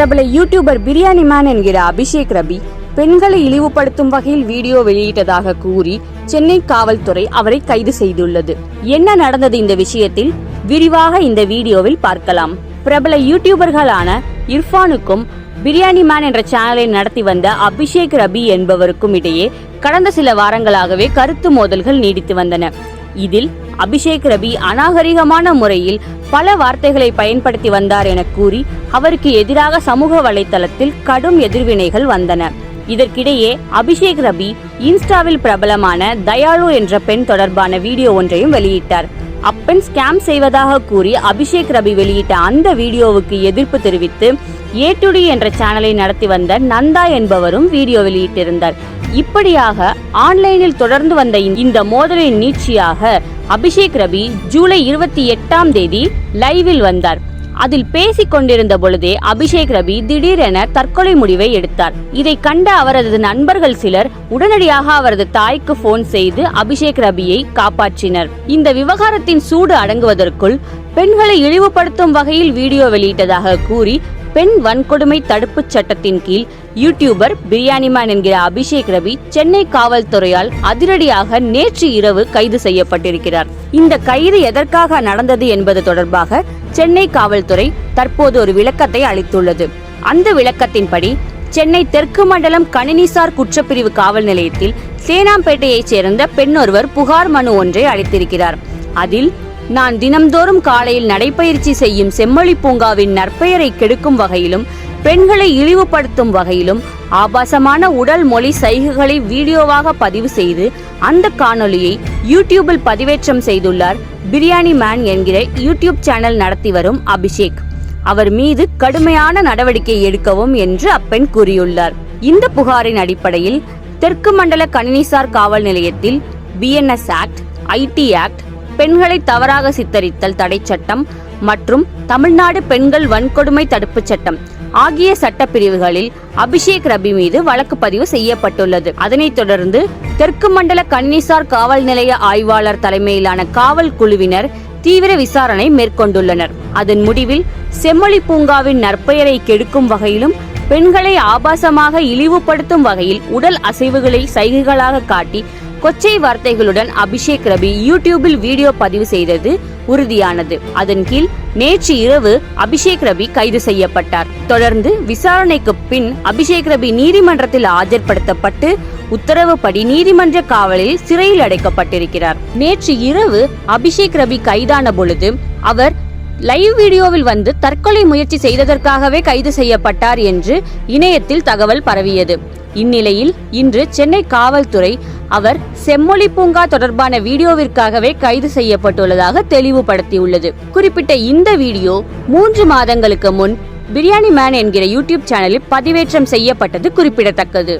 பிரபல YouTuber biryani man என்கிற அபிஷேக் ரபி பெண்களை இழிவுபடுத்தும் வகையில் வீடியோ வெளியிட்டதாக கூறி சென்னை காவல்துறை அவரை கைது செய்துள்ளது. என்ன நடந்தது இந்த விஷயத்தில் விரிவாக இந்த வீடியோவில் பார்க்கலாம். பிரபல யூடியூபர்களான இர்ஃபானுக்கும் பிரியாணி மேன் என்ற சேனலை நடத்தி வந்த அபிஷேக் ரபி என்பவருக்கும் இடையே கடந்த சில வாரங்களாகவே கருத்து மோதல்கள் நீடித்து வந்தன. இதில் அபிஷேக் ரபி அநாகரிகமான முறையில் பல வார்த்தைகளை பயன்படுத்தி வந்தார் என கூறி அவருக்கு எதிராக சமூக வலைதளத்தில் கடும் எதிர்வினைகள் வந்தன. இதற்கிடையே அபிஷேக் ரபி இன்ஸ்டாவில் பிரபலமான தயாளு என்ற பெண் தொடர்பான வீடியோ ஒன்றையும் வெளியிட்டார். அப்பெண் ஸ்கேம் செய்வதாக கூறி அபிஷேக் ரபி வெளியிட்ட அந்த வீடியோவுக்கு எதிர்ப்பு தெரிவித்து ஏ2டி என்ற சேனலை நடத்தி வந்த நந்தா என்பவரும் வீடியோ வெளியிட்டிருந்தார். இப்படியாக ஆன்லைனில் தொடர்ந்து வந்த இந்த மோதலின் நீட்சியாக அபிஷேக் ரபி ஜூலை 28ஆம் தேதி லைவில் வந்தார். அதில் பேசிக் கொண்டிருந்த பொழுதே அபிஷேக் ரபி திடீரென தற்கொலை முடிவை எடுத்தார். இதை கண்ட அவரது நண்பர்கள் சிலர் உடனடியாக அவரது தாய்க்கு போன் செய்து அபிஷேக் ரபியை காப்பாற்றினர். இந்த விவகாரத்தின் சூடு அடங்குவதற்குள் பெண்களை இழிவுபடுத்தும் வகையில் வீடியோ வெளியிட்டதாக கூறி பெண் வன்கொடுமை தடுப்பு சட்டத்தின் கீழ் யூடியூபர் பிரியாணி மேன் என்கிற அபிஷேக் ரபி சென்னை காவல்துறையால் அதிரடியாக நேற்று இரவு கைது செய்யப்பட்டிருக்கிறார். இந்த கைது எதற்காக நடந்தது என்பது தொடர்பாக சென்னை காவல்துறை தற்போது ஒரு விளக்கத்தை அளித்துள்ளது. அந்த விளக்கத்தின்படி சென்னை தெற்கு மண்டலம் கணினிசார் குற்றப்பிரிவு காவல் நிலையத்தில் சேனாம்பேட்டையைச் சேர்ந்த பெண் ஒருவர் புகார் மனு ஒன்றை அளித்திருக்கிறார். அதில் நான் தினம்தோறும் காலையில் நடைபயிற்சி செய்யும் செம்மொழி பூங்காவின் நற்பெயரை கெடுக்கும் வகையிலும் பெண்களை இழிவுபடுத்தும் வகையிலும் ஆபாசமான உடல் மொழி சைகைகளை வீடியோவாக பதிவு செய்து அந்த காணொலியை யூடியூபில் பதிவேற்றம் செய்துள்ளார் பிரியாணி மேன் என்கிற யூடியூப் சேனல் நடத்தி வரும் அபிஷேக். அவர் மீது கடுமையான நடவடிக்கை எடுக்கவும் என்று அப்பெண் கூறியுள்ளார். இந்த புகாரின் அடிப்படையில் தெற்கு மண்டல கணினிசார் காவல் நிலையத்தில் BNS ஆக்ட், IT ஆக்ட், பெண்களை தவறாக சித்தரித்தல் தடை சட்டம் மற்றும் தமிழ்நாடு பெண்கள் வன்கொடுமை தடுப்பு சட்டம் ஆகிய சட்டப்பிரிவுகளில் அபிஷேக் ரபி மீது வழக்கு பதிவு செய்யப்பட்டுள்ளது. அதனைத் தொடர்ந்து தெற்கு மண்டல கணினிசார் காவல் நிலைய ஆய்வாளர் தலைமையிலான காவல் குழுவினர் தீவிர விசாரணை மேற்கொண்டுள்ளனர். அதன் முடிவில் செம்மொழி பூங்காவின் நற்பெயரை கெடுக்கும் வகையிலும் பெண்களை ஆபாசமாக இழிவுபடுத்தும் வகையில் உடல் அசைவுகளை சைகைகளாக காட்டி கொச்சை வார்த்தைகளுடன் அபிஷேக் ரபி யூடியூபில் வீடியோ பதிவு செய்தது உறுதியானது. அதன் கீழ் நேற்று இரவு அபிஷேக் ரபி கைது செய்யப்பட்டார். தொடர்ந்து விசாரணைக்கு பின் அபிஷேக் ரபி நீதிமன்றத்தில் ஆஜர்படுத்தப்பட்டு உத்தரவுப்படி நீதிமன்ற காவலில் சிறையில் அடைக்கப்பட்டிருக்கிறார். நேற்று இரவு அபிஷேக் ரபி கைதான பொழுது அவர் லைவ் வீடியோவில் வந்து தற்கொலை முயற்சி செய்ததற்காகவே கைது செய்யப்பட்டார் என்று இணையத்தில் தகவல் பரவியது. இந்நிலையில் இன்று சென்னை காவல்துறை அவர் செம்மொழி பூங்கா தொடர்பான வீடியோவிற்காகவே கைது செய்யப்பட்டுள்ளதாக தெளிவுபடுத்தியுள்ளது. குறிப்பிட்ட இந்த வீடியோ 3 மாதங்களுக்கு முன் பிரியாணி மேன் என்கிற யூடியூப் சேனலில் பதிவேற்றம் செய்யப்பட்டது குறிப்பிடத்தக்கது.